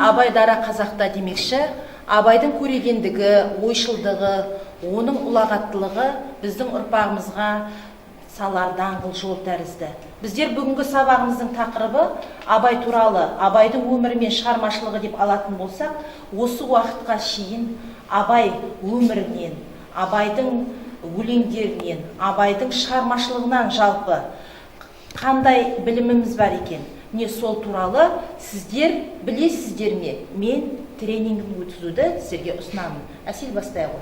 Абай дара қазақта демекші, Абайдың көрегендігі, ойшылдығы, оның ұлағаттылығы біздің ұрпағымызға салар даңғыл жол тәрізді. Біздер бүгінгі сабағымыздың тақырыбы Абай туралы, Абайдың өмірі мен шығармашылығы деп алатын болсақ, осы уақытқа шейін Абай өмірінен, Абайдың өлеңдерінен, Абайдың шығармашылығынан жалпы қандай біліміміз бар екен? Не сол туралы сіздер білесіздер ме? Мен тренингін өткізуді сіздерге ұсынамын. Әсел, бастай ғой.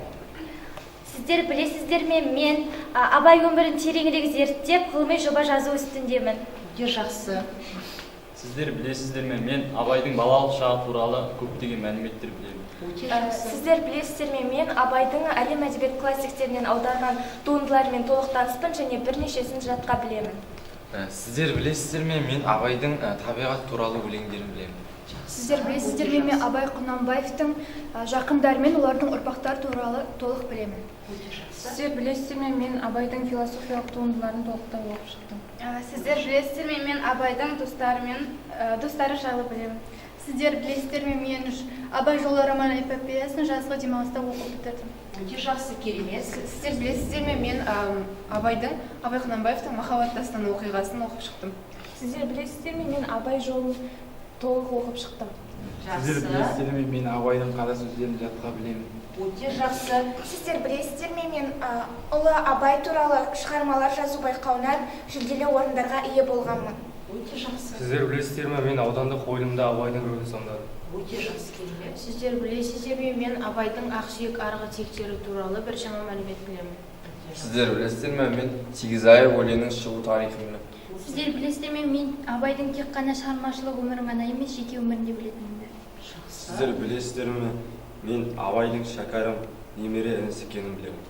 Сіздер білесіздер ме? Мен Абай өмірін тереңірек зерттеп, ғылыми жоба жазу үстіндемін. Өте жақсы. Сіздер білесіздер ме? Мен Абайдың балалық шағы туралы көптеген мәліметтер білемін. Сіздер білесіздер ме? Мен Абайдың әлем әдебиет классиктерінен аударған туындыларымен толық таныспын және бірнешесін жатқа білемін. Сіздер білесіздер ме? Мен Абайдың табиғат туралы өлеңдерін білемін. Сіздер білесіздер ме? Мен Абай Құнанбаевтың жақындары мен олардың ұрпақтары туралы толық білемін. Сіздер білесіздер ме? Мен Абайдың философиялық туындыларын толықтай оқып шықтым. Сіздер білесіздер ме? Мен Абайдың достары жайлы білемін. Сіздер білесіздер ме? Мен Абай жолы роман эпопеясын жазғы демалыста оқып бітірдім. Өте жақсы, керемет. Сіздер білесіздер ме? Мен Абай Құнанбаевтың махаббат дастаны оқиғасын оқып шықтым. Сіздер білесіздер ме? Мен Абай жолын толық оқып шықтым. Сіздер білесіздер ме? Мен Абайдың қара сөздерін жатқа білемін. Өте жақсы. Сіздер білесіздер ме? Мен ұлы Абай туралы шығармалар жазу байқауынан жүлделі орындарға ие болғанмын. Өте жақсы. Сіздер білесіздер ме? Мен аудандық қойылымда Абайдың рөлін сомдадым. Өте жақсы, керемет. Сіздер білесіздер ме? Мен Абайдың ақсүйек арғы тектері туралы біршама мәлімет білемін. Сіздер білесіздер ме? Мен Сегізайыр өлеңінің шығу тарихын білемін. Сіздер білесіздер ме? Мен Абайдың тек қана шығармашылық өмірін ғана емес, жеке өмірін де білетінімді. Сіздер білесіздер ме? Мен Абайдың шәкәрім, немере інісі екенін білемін.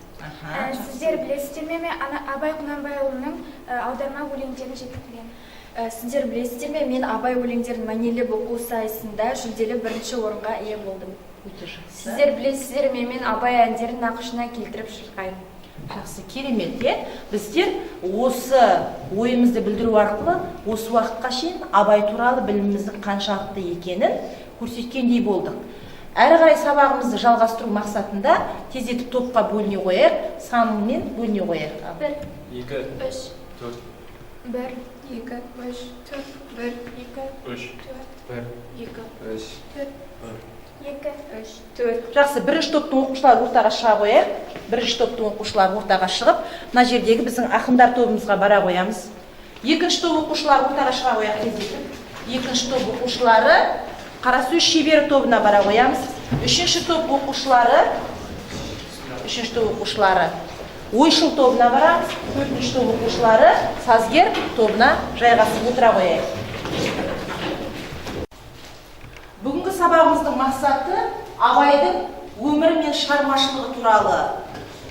Сіздер білесіздер ме? Мен Абай Құнанбайұлының аударма өлеңдерін жетік білемін. Сіздер білесіздер ме? Мен Абай өлеңдерін мәнерлеп оқу сайысында жүлделі бірінші орынға ие болдым. Өте жақсы. Сіздер білесіздер ме? Мен Абай әндерін нақышына келтіріп шырқаймын. Жақсы, керемет. Біздер осы ойымызды білдіру арқылы осы уақытқа шейін Абай туралы біліміміздің қаншалықты екенін көрсеткендей болдық. Әрі қарай сабағымызды жалғастыру мақсатында тездетіп топқа бөліне қояйық, санымен бөліне қояйық. 1, 2, 3, 4, 1, 2, 3, 4, 1, 2, 3, 4, 2, 3, 2, 4. Жақсы, бірінші топтың оқушылары ортаға шыға қояйық. Бірінші топтың оқушылары ортаға шығып, мына жердегі біздің ақындар тобымызға бара қоямыз. Екінші топ оқушылары ортаға шыға қояйық тездетіп. Екінші топ оқушылары қарасөз шебері тобына бара қоямыз. Үшінші топ оқушылары ойшыл тобына барамыз. Төртінші топ оқушылары сазгер тобына жайғасып отыра қояйық. Бүгінгі сабағымыздың мақсаты Абайдың өмірі мен шығармашылығы туралы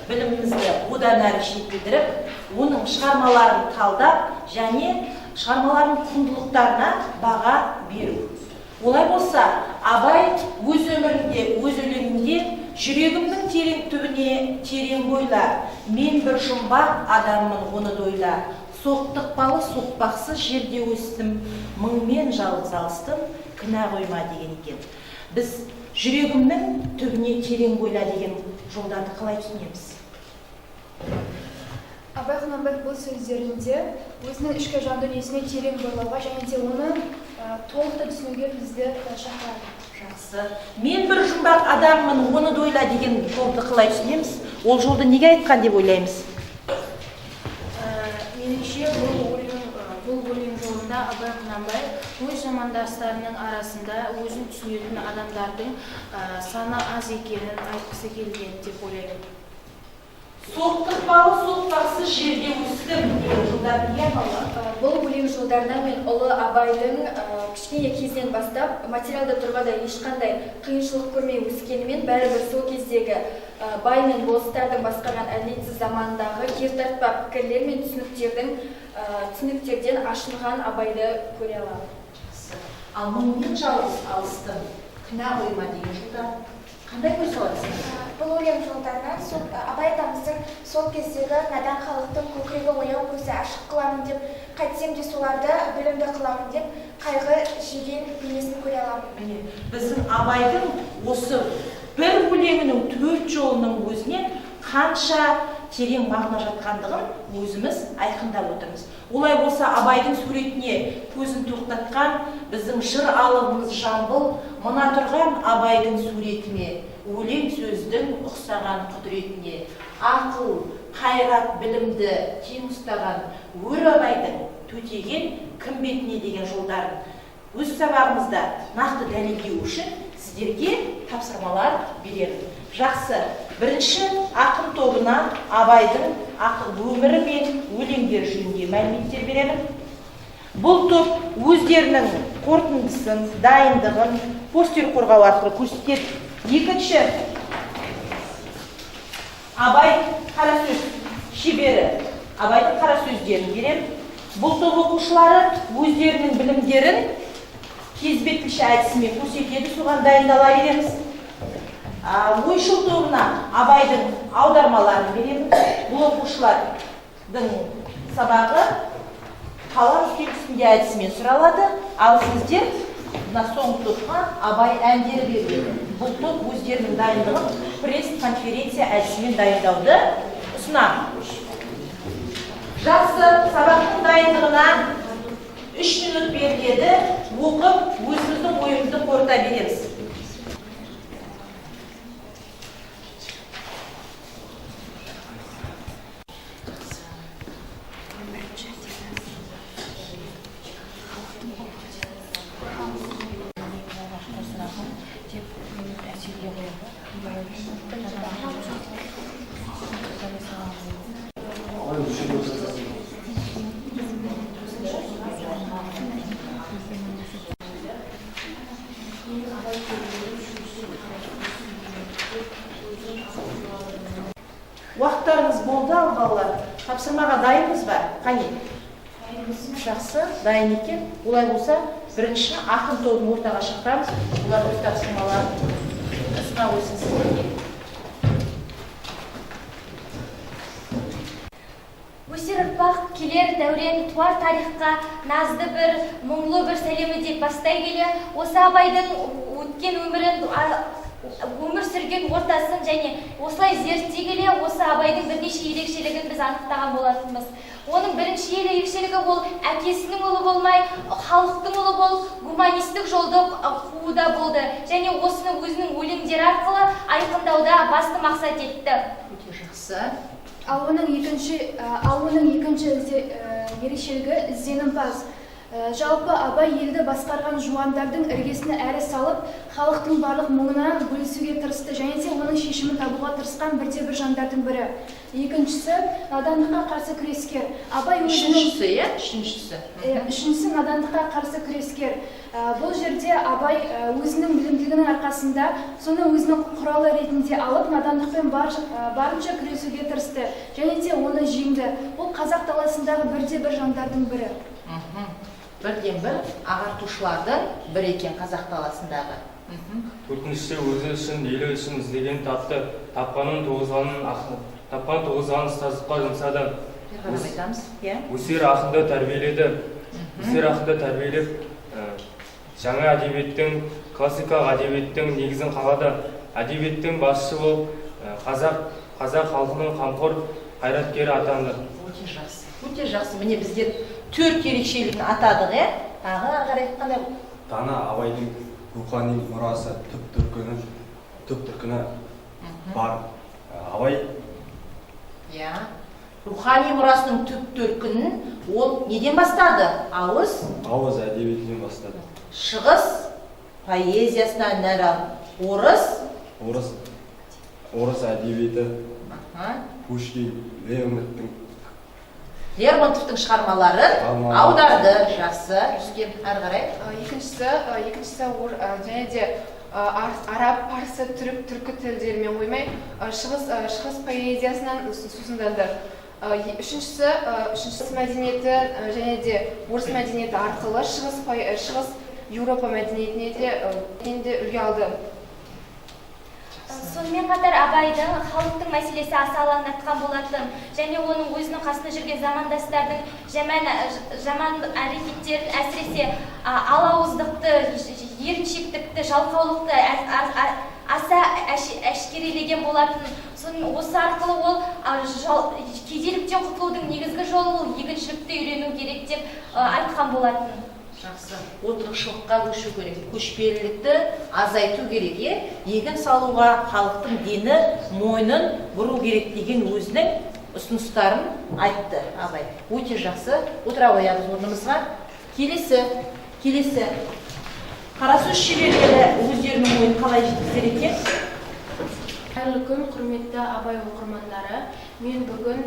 білімімізді одан әрі жетілдіріп, оның шығармаларын талдап және шығармалардың құндылықтарына баға беру. Олай болса, Абай өз өмірінде, өз өлеңінде жүрегімнің терең түбіне терең бойла, мен бір жұмбақ адаммын оны дойла, соқтықпалы соқпақсыз жерде өстім, мыңмен жалғыз алыстым, кінә қойма деген екен. Біз жүрегімнің түбіне терең бойла деген жолдарды қалай түсінеміз? Абай Құнанбаев бұл сөздерінде өзінің ішкі жан дүниесіне терең бойлауға және де оны толықтай түсінуге бізді шақырады. Жақсы. Мен бір жұмбақ адаммын, оны дойла деген жолды қалай түсінеміз? Ол жолды неге айтқан деп ойлаймыз? Меніңше бұл өлең жолында Абай Құнанбаев өз замандастарының арасында өзін түсінетін адамдардың саны аз екенін айтқысы келген деп ойлаймын. Соқтықпалы соқпақсыз жерде өстім деген жолдар не арналған? Бұл өлең жолдарынан мен ұлы Абайдың кішкене кезден бастап материалда тұрғанда ешқандай қиыншылық көрмей өскенімен бәрібір сол кездегі бай мен болыстардың басқарған әділетсіз замандағы кертартпа пікірлер мен түсініктерден ашынған Абайды көре аламын. Ал мыңмен жалғыз алыстым, кінә қойма деген жолдар Қандай көз саласың? Бұл өлең жолдарынан абай атамыздың сол кездегі надан халықтың көкірегі ояу көзі ашық қыламын деп, қайтсем де соларды білімді қыламын деп, қайғы жеген бейнесін көре аламын. Міне, біздің абайдың осы бір өлеңінің 4 жолының өзінен қанша терең мағына жатқандығын өзіміз айқындап отырмыз. Олай болса абайдың суретіне көзін тоқтатқан біздің жыр алыбымыз жамбыл, мына тұрған абайдың суретіне, өлең сөздің ұқсаған құдіретіне, ақыл, қайрат, білімді тең ұстаған өр абайдың төтеген кім бетіне деген жолдарын өз сабағымызда нақты дәлелдеу үшін сіздерге тапсырмалар беремін. Жақсы, бірінші ақын тобына абайдың өмірі мен өлеңдер жөнінде мәліметтер беремін. Бұл топ өздерінің қорытындысын, дайындығын постер қорғау арқылы көрсетеді. Екінші, абай қара сөз шебері, абайдың қара сөздерін беремін. Бұл топ оқушылары өздерінің білімдерін кезбеткіш әдісімен көрсетеді, соған дайындала береміз. Ойшыл тобына абайдың аудармаларын береміз. Бұл оқушылардың сабағы қалам үстел үстінде әдісімен сұралады, ал сіздер соңғы топқа абай әндері беріледі. Бұл топ өздерінің дайындығын пресс-конференция әдісімен дайындауды ұсынамын. Жақсы, сабақтың дайындығына 3 минут беріледі. Оқып, өзіміздің ойымызды қорыта береміз. Уақыттарыңыз болды, ал балалар. Тапсырмаға дайынбыз ба? Қане? Жақсы, дайын екен. Олай болса, бірінші ақын тобын ортаға шақырамыз. Олар өз тапсырмаларын ұсына қойсын сіздерге. Өсер ұрпақ келер дәурен туар тарихқа назды бір, мұңлы бір сәлемі деп бастай келе, осы абайдың өткен өмір сүрген ортасын және осылай зерттей келе, осы абайдың бірнеше ерекшелігін біз анықтаған болатынбыз. Оның бірінші ерекшелігі ол әкесінің ұлы болмай, халықтың ұлы болып, гуманистік жолды қууда болды және осыны өзінің өлеңдері арқылы айқындауда басты мақсат етті. Өте жақсы. Ал оның екінші ерекшелігі ізденімпаз. Жалпы абай елді басқарған жуандардың іргесіне әрі салып, халықтың барлық мұңынан бөлісуге тырысты және де оның шешімін табуға тырысқан бірде-бір жандардың бірі. Екіншісі надандыққа қарсы күрескер. Үшіншісі надандыққа қарсы күрескер. Бұл жерде абай өзінің білімділігінің арқасында соны өзінің құралы ретінде алып, надандықпен барынша күресуге тырысты және де оны жеңді. Бұл қазақ даласындағы бірде-бір жандардың бірі. Бірден-бір ағартушылардың бір екен қазақ даласындағы. Төртіншісі өзі үшін, елі үшін іздеген тапты, тапқанын тоғызғанын ұстаздыққа жұмсады. Өсер ақынды тәрбиелеп, жаңа әдебиеттің, классикалық әдебиеттің негізін қалады. Әдебиеттің басшысы болып, қазақ халқының қамқор қайраткері атанды. Өте жақсы. Міне біздер 4 ерекшелігін атадық, қарай қандай? Дана абайдың рухани мұрасы түп түркіні бар. Абай рухани мұрасының түп төркінін ол неден бастады? Ауыз әдебиетінен бастады. Шығыс поэзиясынан нәрі орыс әдебиеті, Пушкин, Лермонтовтың шығармаларын аударды. Жақсы. Жүзген әрі қарай. Екіншісі және де араб, парсы, түрік, түркі тілдерімен қоймай, шығыс поэзиясынан сусындады. Үшіншісі мәдениеті және де орыс мәдениеті арқылы шығыс Еуропа мәдениетіне де үлгі алды. Сонымен қатар абайдың халықтың мәселесі аса алаңдатқан болатын, және оның өзінің қасында жүрген замандастардың жаман әрекеттерін, әсіресе алауыздықты, еріншектікті, жалқаулықты аса әшкерелеген болатын. Осы арқылы ол кедейліктен құтылудың негізгі жолы ол егіншілікті үйрену керек деп айтқан болатын. Жақсы. Отырықшылыққа көшу керек, көшпелілікті азайту керек, егін салуға халықтың дені мойнын бұру керек деген өзінің ұсыныстарын айтты абай. Өте жақсы. Отыра қоямыз орнымызға. Келесі. Қарасөз шеберлері өздерінің ойын қалай жеткізер екен? Қайырлы күн, құрметті абай оқырмандары. Мен бүгін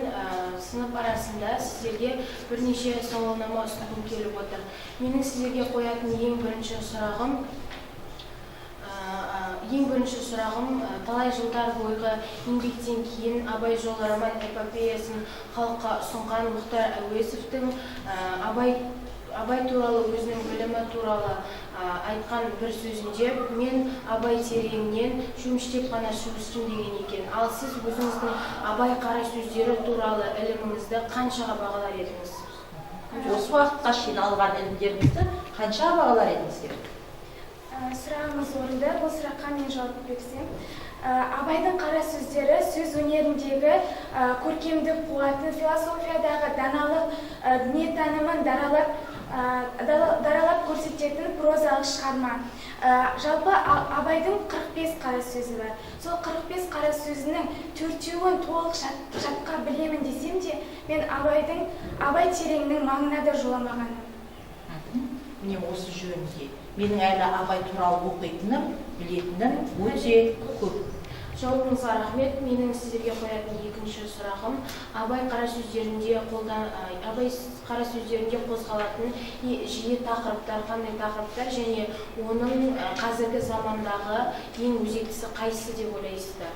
сынып арасында сіздерге бірнеше сауалнама ұсынғым келіп отыр. Менің сіздерге қоятын ең бірінші сұрағым талай жылдар бойғы еңбектен кейін Абай жолы роман эпопеясын халыққа ұсынған Мұхтар Әуезовтің Абай туралы өзінің білімі туралы айтқан бір сөзінде мен Абай тереңнен шөміштеп қана сүрістім деген екен. Ал сіз өзіңіздің Абай қара сөздері туралы іліміңізді қаншаға бағалар едіңіз? Осы уақытқа шейін алған ілімдеріңізді қаншаға бағалар едіңіздер? Сұрағыңыз орынды. Бұл сұраққа мен жауап берсем, Абайдың қара сөздері сөз өнеріндегі көркемдік қуатын, философиядағы даналық, дүниетанымын даралап көрсететін прозалық шығарма. Жалпы Абайдың 45 қара сөзі бар. Сол 45 қара сөзінің 4-еуін толық жатқа білемін десем де, мен Абай тереңнің маңына да жоламағаным. Міне осы жөнінде менің әлі Абай туралы оқитыным, білетінім өте көп. Жауабыңызға рахмет. Менің сіздерге қоятын екінші сұрағым Абай қара сөздерінде қозғалатын жиі тақырыптар, қандай тақырыптар және оның қазіргі замандағы ең өзектісі қайсысы деп ойлайсыздар?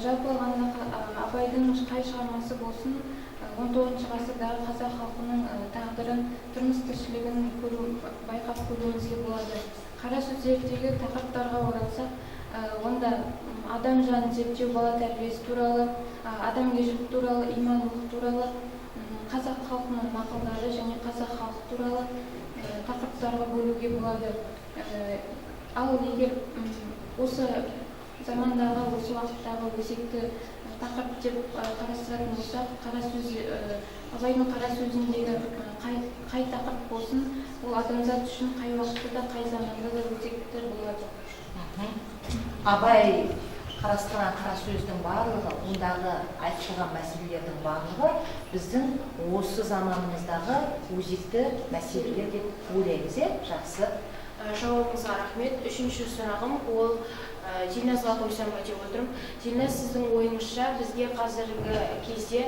Жалпы алғанда Абайдың қай шығармасы болсын, 19 ғасырдағы қазақ халқының тағдырын, тұрмыс тіршілігін байқап көруімізге болады. Қара сөздердегі тақырыптарға оралсақ, онда адам жанын зерттеу, бала тәрбиесі туралы, адамгершілік туралы, имандылық туралы, қазақ халқының мақалдары және қазақ халқы туралы тақырыптарға бөлуге болады. Ал егер осы замандағы, осы уақыттағы өзекті тақырып деп қарастыратын болсақ, Абайдың қара сөзіндегі қай тақырып болсын, ол адамзат үшін қай уақытта да, қай заманда да өзекті болады. Абай қарастырған қара сөздің барлығы, ондағы айтылған мәселелердің барлығы біздің осы заманымыздағы өзекті мәселелер деп ойлаймыз. Жақсы. Жауабыңызға рахмет. Үшінші сұрағым ол Дильназға қойсам ба деп отырмын. Дильназ, сіздің ойыңызша бізге қазіргі кезде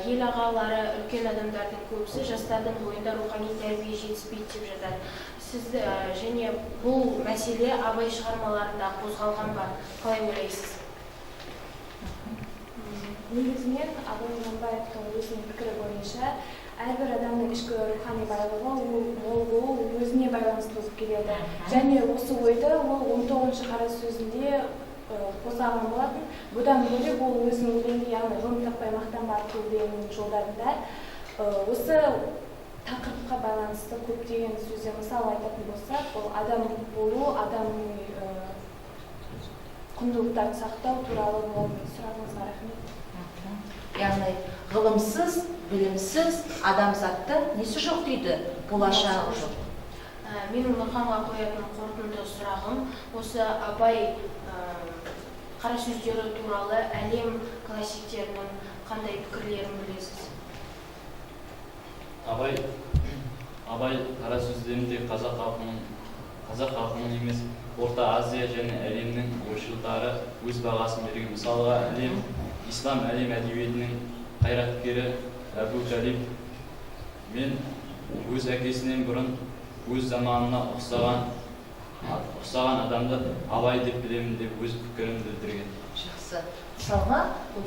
ел ағалары, үлкен адамдардың көбісі жастардың бойында рухани тәрбие жетіспейді деп жатады. Сіз және бұл мәселе Абай шығармаларында қозғалған ба? Қалай ойлайсыз? Негізінен Абай Құнанбаевтың өзінің пікірі бойынша әрбір адамның ішкі рухани байлығы ол өзіне байланысты болып келеді. Және осы ойды ол 19 қара сөзінде қозғаған болатын. Бұдан бөлек ол өзінің өлеңінде, яғни ғылым таппай мақтанба атты өлеңінің жолдарында осы тақырыпқа байланысты көптеген сөздер, мысалы айтатын болсақ, ол адам болу, адамның құндылықтарды сақтау туралы болады. Сұрағыңызға рахмет. Яғни ғылымсыз, білімсіз адамзаттың несі жоқ дейді, болашағы жоқ. Менің Нұрханға қоятын қорытынды сұрағым осы Абай қара сөздері туралы әлем классиктерінің қандай пікірлерін білесіз? Абай қара сөздерінде қазақ халқының емес, Орта Азия және әлемнің ойшылдары өз бағасын берген. Мысалға, ислам әлем әдебиетінің қайраткері Әбу Талиб мен өз әкесінен бұрын өз заманына ұқсаған адамды Абай деп білемін деп өз пікірін білдірген. Жақсы. Мысалға,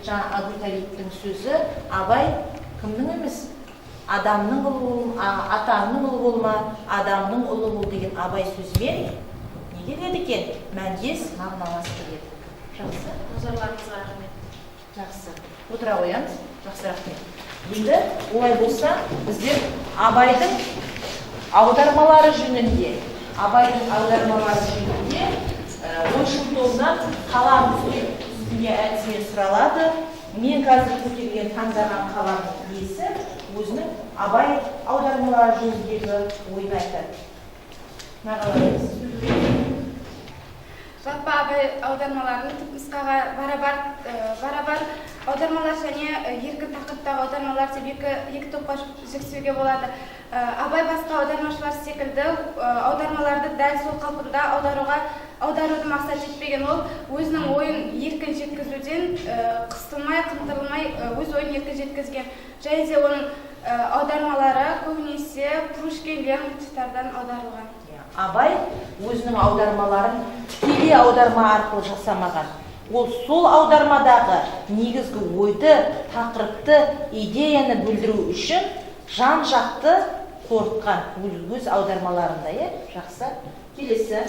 жаңа Әбу Талибтің сөзі Абай кімнің емес? Адамның ұлы бол, атаңның ұлы болма, адамның ұлы бол деген Абай сөзімен не келеді екен? Мәндес, мағыналас келеді. Жақсы. Назарларыңызға рахмет. Жақсы. Отыра қоямыз. Жақсы, рахмет. Енді олай болса, біздер Абайдың аудармалары жөнінде ойшыл тобынан қалам үстінде әдісімен сұралады. Мен қазір көтерген таңдаған қаламның иесі өзінің Абай аудармалары жөніндегі ойын айтады. Мағалаңыз. Жалпы Абай аудармаларының түпнұсқаға барабар аудармалар және еркін тақырыптағы аудармалар деп екі топқа жіктеуге болады. Абай басқа аудармашылар секілді аудармаларды дәл сол қалпында аударуды мақсат етпеген. Ол өзінің ойын еркін жеткізуден қысылмай, қымтырылмай өз ойын еркін жеткізген. Және де оның аудармалары көбінесе Пушкин, Лермонтовтардан аударылған. Абай өзінің аудармаларын тікелей аударма арқылы жасамаған. Ол сол аудармадағы негізгі ойды, тақырыпты, идеяны білдіру үшін жан-жақты қорытқан өз аудармаларында. Жақсы. Келесі.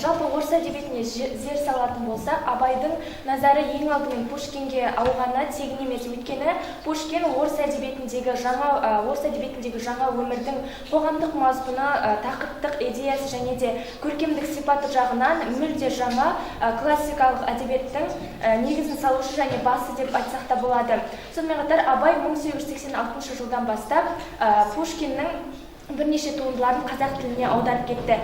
Жалпы орыс әдебиетіне зер салатын болсақ, Абайдың назары ең алдымен Пушкинге ауғаны тегін емес. Өйткені Пушкин орыс әдебиетіндегі жаңа өмірдің қоғамдық мазмұны, тақырыптық идеясы және де көркемдік сипаты жағынан мүлде жаңа классикалық әдебиеттің негізін салушы және басы деп айтсақ та болады. Сонымен қатар Абай 1886 жылдан бастап Пушкиннің бірнеше туындыларын қазақ тіліне аударып кетті.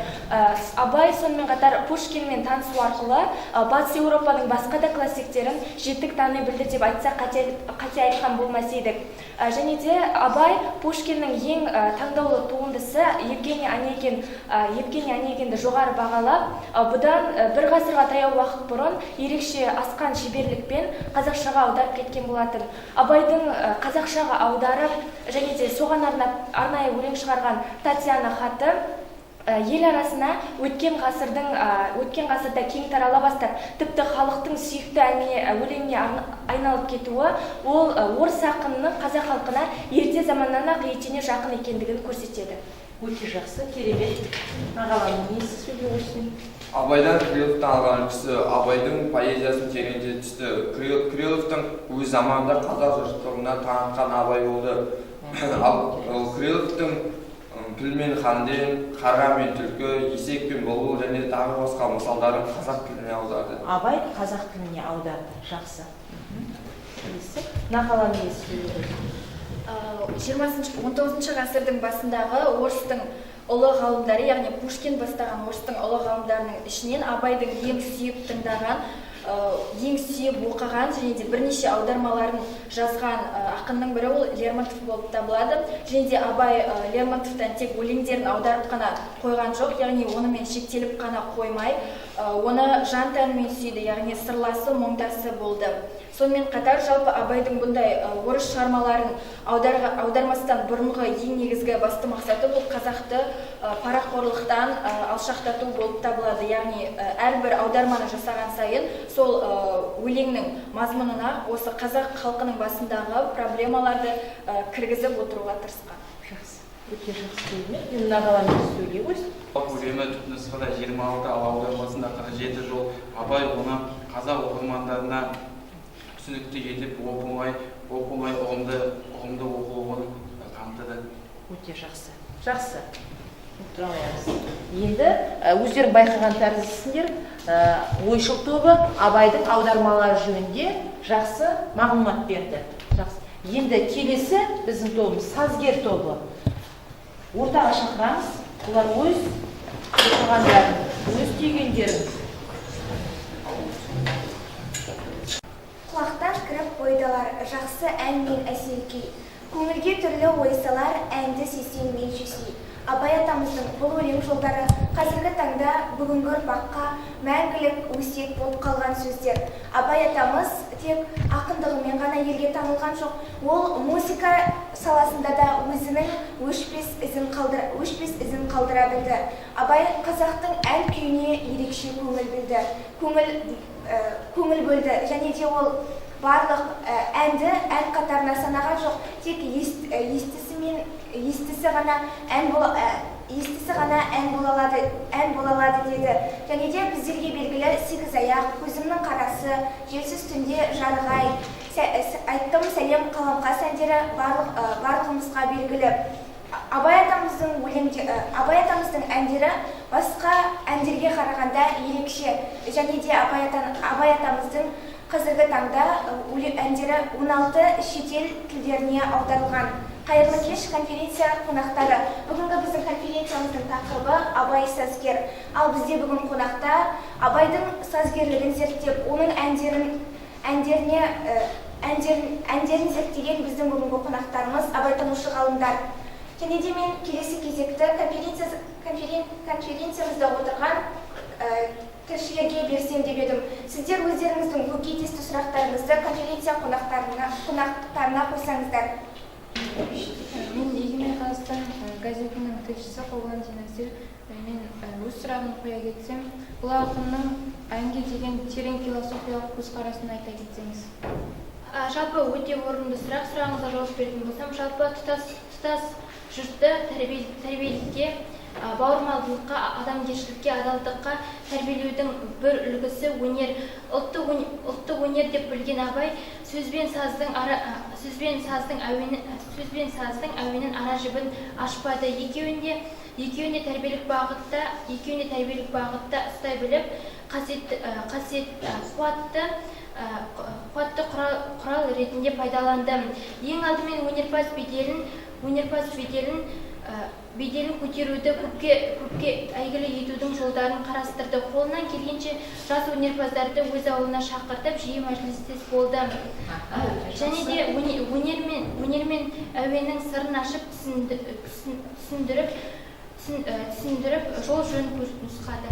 Абай сонымен қатар Пушкинмен танысу арқылы Батыс Еуропаның басқа да классиктерін жетік тани білді деп айтсақ қате айтқан болмас едік. Және де Абай Пушкиннің ең таңдаулы туындысы Евгений Онегинді жоғары бағалап, бұдан бір ғасырға таяу уақыт бұрын ерекше асқан шеберлікпен қазақшаға аударып кеткен болатын. Абайдың қазақшаға аударып және де соған арнайы өлең шығарған Татьяна хаты ел арасына өткен ғасырда кең тарала бастап, тіпті халықтың сүйікті өлеңіне айналып кетуі, ол орыс ақынының қазақ халқына ерте заманнан ақ етене жақын екендігін көрсетеді. Өте жақсы, керемет. Мағаланың несі сөйлей қойсын? Абайдан Крыловтан алған үлгісі Абайдың поэзиясын тереңдете түсті. Крыловтың өз заманында қазақ жұртшылығына танытқан Абай болды. Крыловтың Піл мен Ханден, Қарға мен Түлкі, Есек пен Бұлбұл және тағы басқа мысалдарын қазақ тіліне аударды. Абай қазақ тіліне аударды. Жақсы. Мағаланың несі сөйлей қойсын? 19 ғасырдың басындағы орыстың ұлы ғалымдары, яғни Пушкин бастаған орыстың ұлы ғалымдарының ішінен Абайдың ең сүйіп тыңдаған, ең сүйіп оқыған және де бірнеше аудармаларын жазған ақынның бірі ол Лермонтов болып табылады. Және де Абай Лермонтовтан тек өлеңдерін аударып қана қойған жоқ, яғни онымен шектеліп қана қоймай, оны жан тәнімен сүйді, яғни сырласы, мұңдасы болды. Сонымен қатар жалпы Абайдың бұндай орыс шығармаларын аудармастан бұрынғы ең негізгі басты мақсаты бұл қазақты парақорлықтан алшақтату болып табылады. Яғни әрбір аударманы жасаған сайын сол өлеңнің мазмұнына осы қазақ халқының басындағы проблемаларды кіргізіп отыруға тырысқан. Жақсы. Өте жақсы сөйлемек. Мен Мағаланың сөйлей қойсын. Өлеңі түпнұсқада 26, ал аудармасында 47 жол. Абай оны қазақ оқырмандарына түсінікті етіп, оп-оңай ұғымды оқылуын қамтыды. Өте жақсы. Жақсы. Отыра қоямыз. Енді өздерің байқаған тәріздесіңдер, ойшыл тобы Абайдың аудармалары жөнінде жақсы мағлұмат берді. Жақсы. Енді келесі біздің тобымыз сазгер тобы. Ортаға шақырамыз. Олар өз оқығандарын, өз түйгендерін. Құлақтан кіріп ойдалар, жақсы ән мен әсел күй. Көңілге түрлі ой салар, әнді сүйсең мен сүйсей. Абай атамыздың бұл өлең жолдары қазіргі таңда бүгінгі ұрпаққа мәңгілік өсиет болып қалған сөздер. Абай атамыз тек ақындығымен ғана елге танылған жоқ, ол музыка саласында да өзінің өшпес ізін қалдыра білді. Абай қазақтың ән күйіне ерекше көңіл бөлді, және де ол барлық әнді ән қатарына санаған жоқ, тек естісі ғана естісі ғана ән бола алады деді. Және де біздерге белгілі сегіз аяқ, көзімнің қарасы, желсіз түнде жарығай, айттым сәлем қаламқас әндері барлығымызға белгілі. Абай атамыздың әндері басқа әндерге қарағанда ерекше. Және де Абай атамыздың қазіргі таңда әндері 16 шетел тілдеріне аударылған. Қайырлы кеш конференция қонақтары. Бүгінгі біздің конференциямыздың тақырыбы Абай сазгер. Ал бізде бүгін қонақта Абайдың сазгерлігін зерттеп, оның әндерін зерттеген біздің бүгінгі қонақтарымыз абайтанушы ғалымдар. Және де мен келесі кезекті конференциямызда отырған тілшілерге берсем деп едім. Сіздер өздеріңіздің көкейтесті сұрақтарыңызды конференция қонақтарына қойсаңыздар. Мен Егемен Қазақстан газетінің тілшісі Қоблан Динасир. Мен өз сұрағымды қоя кетсем, бұл ақынның әнге деген терең философиялық көзқарасын айта кетсеңіз. Жалпы өте орынды сұрағыңызға жауап беретін болсам, жалпы тұтас жұртты тәрбиелікке, бауырмалдылыққа, адамгершілікке, адалдыққа тәрбиелеудің бір үлгісі өнер. Ұлттық өнер деп білген Абай сөзбен саздың әуенін ара жібін ашпады. Екеуіне тәрбиелік бағытта ұстай біліп, қуатты құрал ретінде пайдаланды. Ең алдымен өнерпаз беделін көтеруді, көпке әйгілі етудің жолдарын қарастырды. Қолынан келгенше жас өнерпаздарды өз ауылына шақыртып, жиі мәжілістес болды. Және де өнермен әуеннің сырын ашып түсіндіріп, жол жөн нұсқады.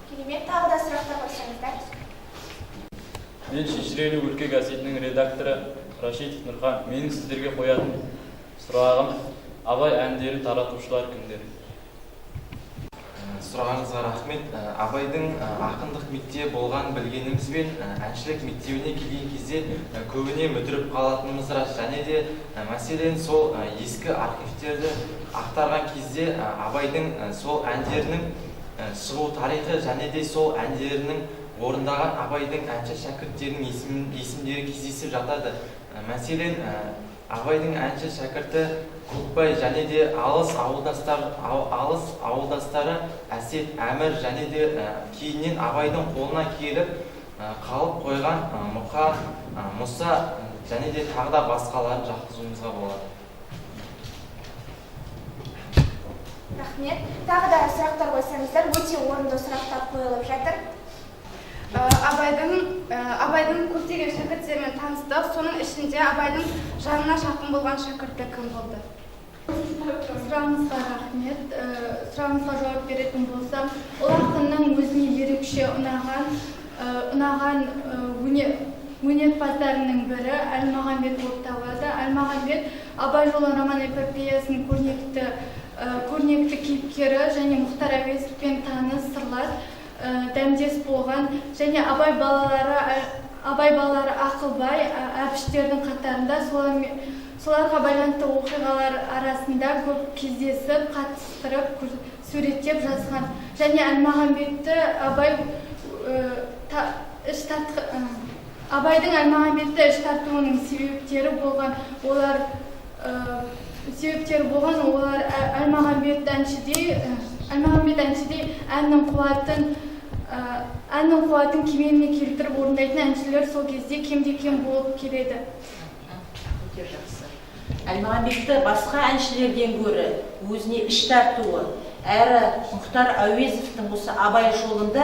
Керемет, тағы да сұрақтар қойсаңыздар. Мен Шежірелі өлке газетінің редакторы Рашидов Нұрхан. Менің сіздерге қоятын сұрағым: Абай әндері таратушылар кімдер? Сұрағыңызға рахмет. Абайдың ақындық мектебі болған білгенімізбен, әншілік мектебіне келген кезде көбіне мүдіріп қалатынымыз рас. Және де мәселен сол ескі архивтерді ақтарған кезде Абайдың сол әндерінің шығу тарихы және де сол әндерінің орындаған Абайдың әнші шәкірттерінің есімдері кездесіп жатады. Мәселен, Абайдың әнші шәкірті Көкбай және де алыс ауылдастары Әсет, Әмір және де кейіннен Абайдың қолына келіп қалып қойған Мұқа, Мұса және де тағы да басқаларын жатқызуымызға болады. Рахмет. Тағы да сұрақтар қойсаңыздар, өте орынды сұрақтар қойылып жатыр. Абайдың көптеген шәкірттерімен таныстық. Соның ішінде Абайдың жанына жақын болған шәкірті кім болды? Сұрағыңызға рахмет. Сұрағыңызға жауап беретін болсам, ол ақынның өзіне ерекше ұнаған өнерпаздарының бірі Әлмағамбет болып табылады. Әлмағамбет Абай жолы роман-эпопеясының көрнекті кейіпкері және Мұхтар Әуезовпен таныс, сырлас, дәмдес болған, және Абай балалары Ақылбай, Әбіштердің қатарында соларға байланысты оқиғалар арасында көп кездесіп, қатыстырып, суреттеп жазған. Және Әлмағамбетті Абайдың Әлмағамбетті іш тартуының себептері болған, олар Әлмағамбет әншідей әннің қуатын кемеліне келтіріп орындайтын әншілер сол кезде кемде-кем болып келеді. Өте жақсы. Әлмағамбетті басқа әншілерден гөрі өзіне іш тартуы, әрі Мұхтар Әуезовтың осы Абай жолында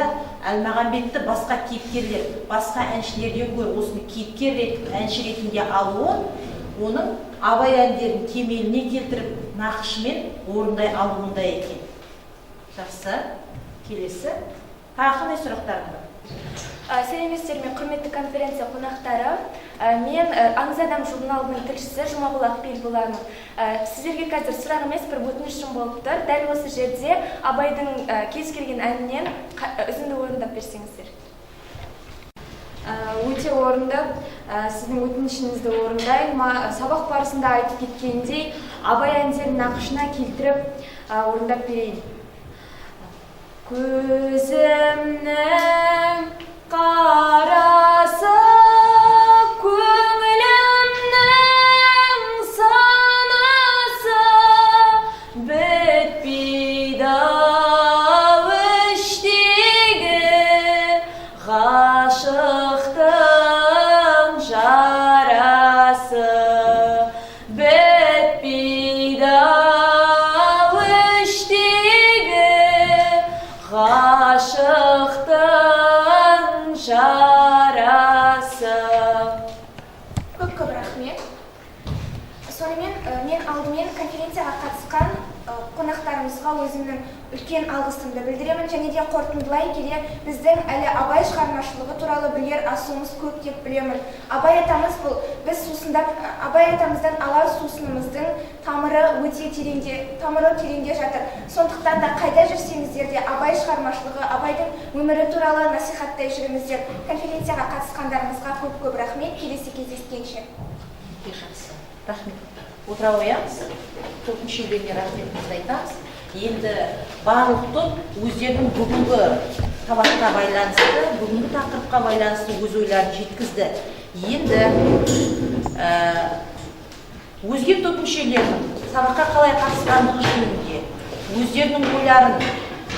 Әлмағамбетті басқа кейіпкерлер, басқа әншілерден гөрі осыны кейіпкер әнші ретінде алуы, оның Абай әндерін кемеліне келтіріп, нақышымен орындай алуында екен. Жақсы. Келесі. Тағы қандай сұрақтарың бар? Сәлеметсіздер ме, құрметті конференция қонақтары. Мен Аңыз адам журналының тілшісі Жұмағұл Ақбел боламын. Сіздерге қазір сұрақ емес, бір өтінішім болып тұр. Дәл осы жерде Абайдың кез келген әнінен үзінді орындап берсеңіздер. Өте орынды, сіздің өтінішіңізді орындаймын. Сабақ барысында айтып кеткендей, абай әндерін нақышына келтіріп орындап берейін. Көзімнің қарасы, көңілімнің санасы, бітпейді іштегі ғашықтың жарасы, бітпейді іштегі ғашықтың жарасы. Көп рахмет. Сонымен мен алдымен конференцияға қатысқан қонақтарымызға өзімнің үлкен алғысымды білдіремін, және де қорытындылай келе біздің әлі абай шығармашылығы туралы білер асуымыз көп деп білемін. Абай атамыз бұл біз сусындап абай атамыздан алар сусынымыздың тамыры тереңде жатыр. Сондықтан да қайда жүрсеңіздер де абай шығармашылығы, абайдың өмірі туралы насихаттай жүріңіздер. Конференцияға қатысқандарымызға көп рахмет. Келесі кездескенше. Жақсы. Рахмет. Отыра қоямыз. Топ мүшелеріне рахметімізді айтамыз. Енді барлық топ өздерінің бүгінгі сабаққа байланысты, бүгінгі тақырыпқа байланысты өз ойларын жеткізді. Енді өзге топ мүшелерінің сабаққа қалай қатысқандығы жөнінде, өздерінің ойларын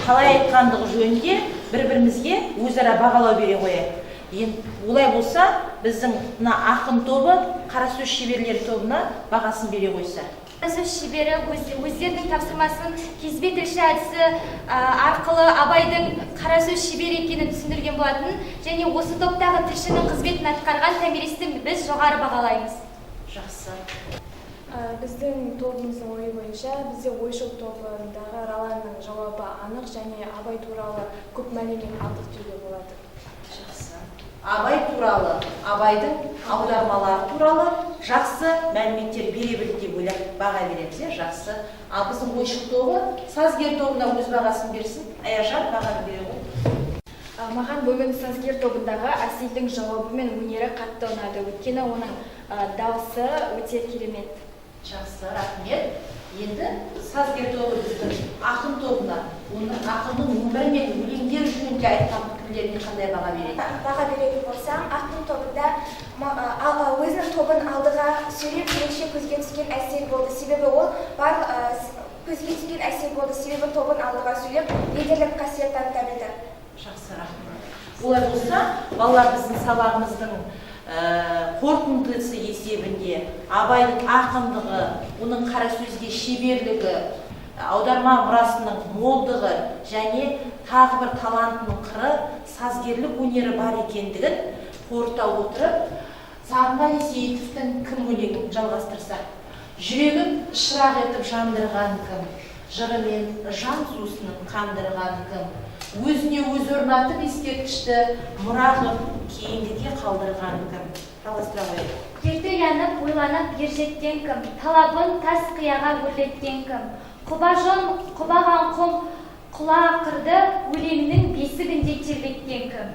қалай айтқандығы жөнінде бір-бірімізге өзара бағалау бере қояйық. Енді олай болса, біздің мына ақын тобы қара сөз шеберлері тобына бағасын бере қойса. Қара сөз шебері өздерінің тапсырмасын кезбе тілші әдісі арқылы абайдың қара сөз шебері екенін түсіндірген болатын, және осы топтағы тілшінің қызметін атқарған томиристі біз жоғары бағалаймыз. Жақсы. Біздің тобымыздың ойы бойынша, бізде ойшыл тобындағы Раланның жауабы анық және абай туралы көп мәлімет алдық деуге болады. Жақсы. Абай туралы, абайдың аудармалары туралы жақсы мәліметтер бере білді деп ойлап баға береміз. Жақсы. Ал біздің ойшыл тобы, сазгер тобына өз бағасын берсін. Аяжан бағаны бере ғой. Маған бүгін сазгер тобындағы Әселдің жауабы мен өнері қатты ұнады. Өйткені оның дауысы өте керемет. Жақсы, рахмет. Енді сазгер тобы біздің ақын тобына, оның ақынның өмірі мен өлеңдер жөнінде айтқан пікірлеріне қандай баға береді? Баға беретін болсам, ақын тобында өзінің тобын алдыға сөйлеп ерекше көзге түскен әсер болды. Себебі ол көзге түскен әсер болды. Себебі тобын алдыға сөйлеп лидерлік қасиет таныта білді. Жақсы, рахмет. Олай болса, балалар біздің сабағымыздың қорытындысы есебінде абайдың ақындығы, оның қара сөзге шеберлігі, аударма мұрасының молдығы және тағы бір талантының қыры, сазгерлік өнері бар екендігін қорыта отырып, Сағынған Есейітовтің кім өлеңін жалғастырсақ. Жүрегін шырақ етіп жандырған кім, жырымен жан сусынын қандырған кім, өзіне өз орнатып ескерткішті мұра қылып кейінгіге қалдырған кім. Жалғастыра қояйық. Ерте оянып, ойланып ержеткен кім, талабын тас қияға өрлеткен кім, құбажон құбаған құм құла ақырды өлеңнің бесігінде тербеткен кім.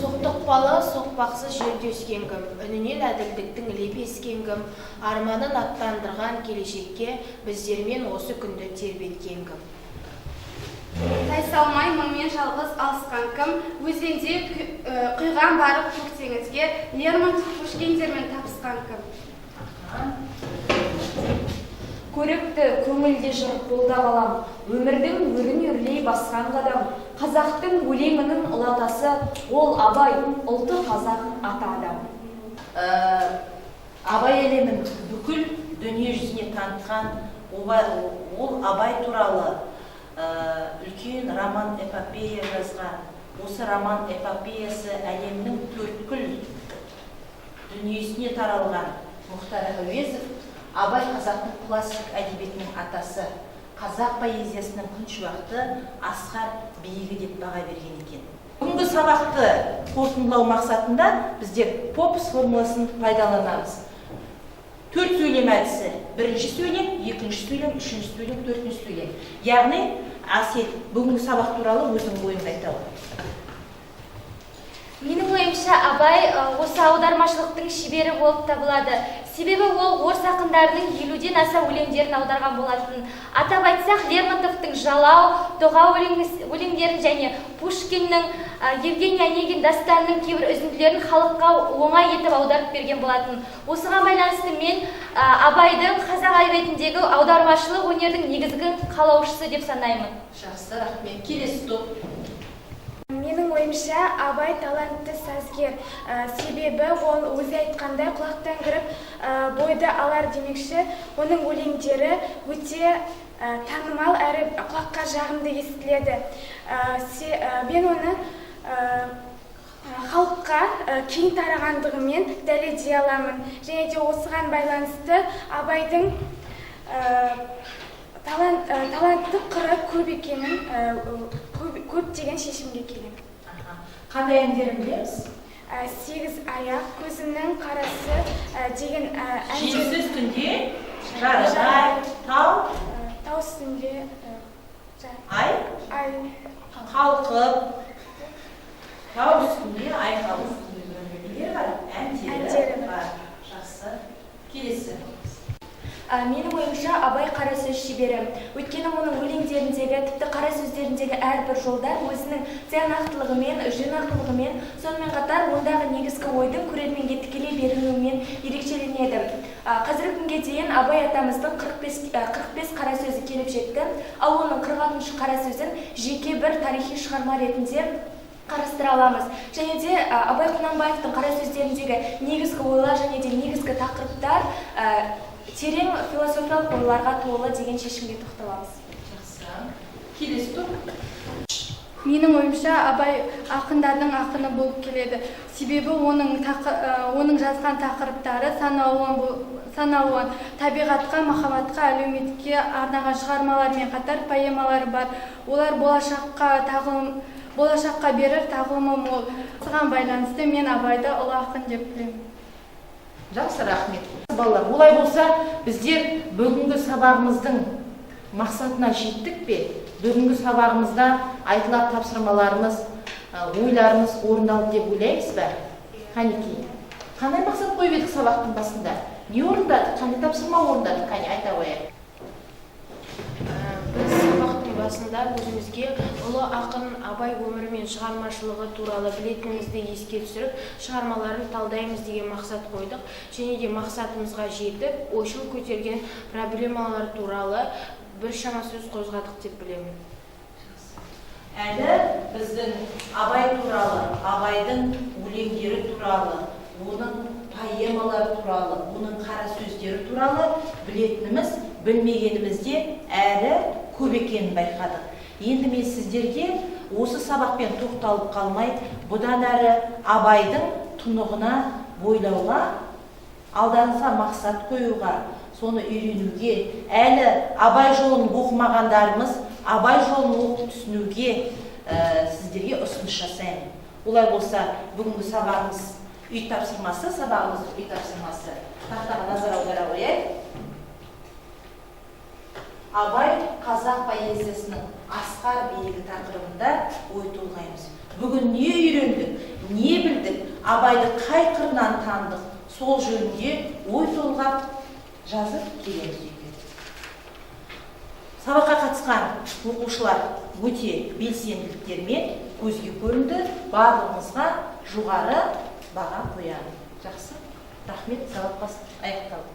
Соқтықпалы, соқпақсыз жерде өскен кім, үнінен әділдіктің лебі ескен кім, арманын аттандырған келешекке біздермен осы күнді тербеткен кім. Тайсалмай мұңмен жалғыз алысқан кім, өзенде құйған барып көк теңізге, Лермонтов Пушкиндермен табысқан кім. Көрікті көңілде жыр қолда қалам, өмірдің өрін өрлей басқан қадам, қазақтың өлеңінің ұлатасы, ол абай, ұлты қазақ ата адам. Абай әлемін бүкіл дүние жүзіне танытқан ол абай туралы үлкен роман эпопея жазған. Осы роман эпопеясы әлемнің төрткүл дүниесіне таралған. Мұхтар Әуезов абай қазақтың классик әдебиетінің атасы, қазақ поэзиясының күншуақты асқар биігі деп баға берген екен. Бүгінгі сабақты қорытындылау мақсатында біздер попс формуласын пайдаланамыз. 4 сөйлем әдісі. Бірінші сөйлем, екінші сөйлем, үшінші сөйлем, төртінші сөйлем. Яғни, Асел, бүгінгі сабақ туралы өзің ойыңды айта ал. Менің ойымша, абай осы аудармашылықтың шебері болып табылады. Себебі ол орыс ақындарының 50-ден аса өлеңдерін аударған болатын. Атап айтсақ, Лермонтовтың «Жалау», «Тоға» өлеңдерін және Пушкиннің Евгений Онегин дастанының кейбір үзінділерін халыққа оңай етіп аударып берген болатын. Осыған байланысты мен Абайдың қазақ әдебиетіндегі аудармашылық өнердің негізгі қалаушысы деп санаймын. Жақсы, рахмет. Келесі топ. Менің ойымша, Абай талантты сазгер. Себебі ол өзі айтқандай құлақтан кіріп бойды алар демекші. Оның өлеңдері өте танымал әрі құлаққа жағымды естіледі. Мен оны халыққа кең тарағандығымен дәлелдей аламын. Және де осыған байланысты Абайдың талантты қыры көп екенін, көп деген шешімге келемін. Қандай әндерін білеміз? 8 аяқ, көзімнің қарасы деген әндер. Жеңсіз үстінде, жарығай, тау, тау үстінде, ай, қалқып, тау үстінде, ай қалқып, әндері бар. Жақсы. Келесі. Менің ойымша, Абай қара сөз шебері. Өйткені оның өлеңдеріндегі, тіпті қара сөздеріндегі әрбір жолдар өзінің тиянақтылығымен, жинақылығымен, сонымен қатар ондағы негізгі ойдың көрерменге тікелей берілуімен ерекшеленеді. Қазіргі күнге дейін Абай атамыздың 45 қара сөзі келіп жетті, ал оның 46-шы қара сөзін жеке бір тарихи шығарма ретінде қарастыра аламыз. Және де Абай Құнанбаевтың қара сөздеріндегі негізгі ойлар және де негізгі тақырыптар терең философиялық ойларға толы деген шешімге тоқталамыз. Жақсы. Келесі топ. Менің ойымша, Абай ақындардың ақыны болып келеді. Себебі оның жазған тақырыптары саналуан табиғатқа, махаббатқа, әлеуметке арнаған шығармалармен қатар поэмалары бар. Олар болашаққа берер тағылымы мол. Осыған байланысты мен Абайды ұлы ақын деп білемін. Жақсы, рахмет. Балалар, олай болса, біздер бүгінгі сабағымыздың мақсатына жеттік пе? Бүгінгі сабағымызда айтылар тапсырмаларымыз, ойларымыз орындалды деп ойлаймыз ба? Қанекей. Қандай мақсат қойып едік сабақтың басында? Не орындадық? Қандай тапсырма орындадық? Қане, айта қояйық. Біз сабақтың басында өзімізге ұлы ақын Абай өмірі мен шығармашылығы туралы білетінімізді еске түсіріп, шығармаларын талдаймыз деген мақсат қойдық. Және де мақсатымызға жетіп, ойшыл көтерген проблемалар туралы біршама сөз қозғадық деп білемін. Әлі біздің Абай туралы, Абайдың өлеңдері туралы, оның поэмалар туралы, оның қара сөздері туралы білетініміз, білмегенімізде әлі көп екенін байқадық. Енді мен сіздерге осы сабақпен тоқталып қалмай, бұдан әрі Абайдың тұнығына бойлауға, алдарыңызға мақсат қоюға, соны үйренуге, әлі Абай жолын оқымағандарымыз Абай жолын оқып түсінуге сіздерге ұсыныс жасаймын. Олай болса, бүгінгі сабағымыз үй тапсырмасы, тақтаға назар аудара қояйық. Абай қазақ поэзиясының асқар биігі тақырыбында ой толғаймыз. Бүгін не үйрендік, не білдік, Абайды қай қырынан таныдық, сол жөнінде ой толғап жазып келеміз үйге. Сабаққа қатысқан оқушылар өте белсенділіктермен көзге көрінді, барлығымызға жоғары баға қоямын. Жақсы, рахмет, сабақ аяқталды.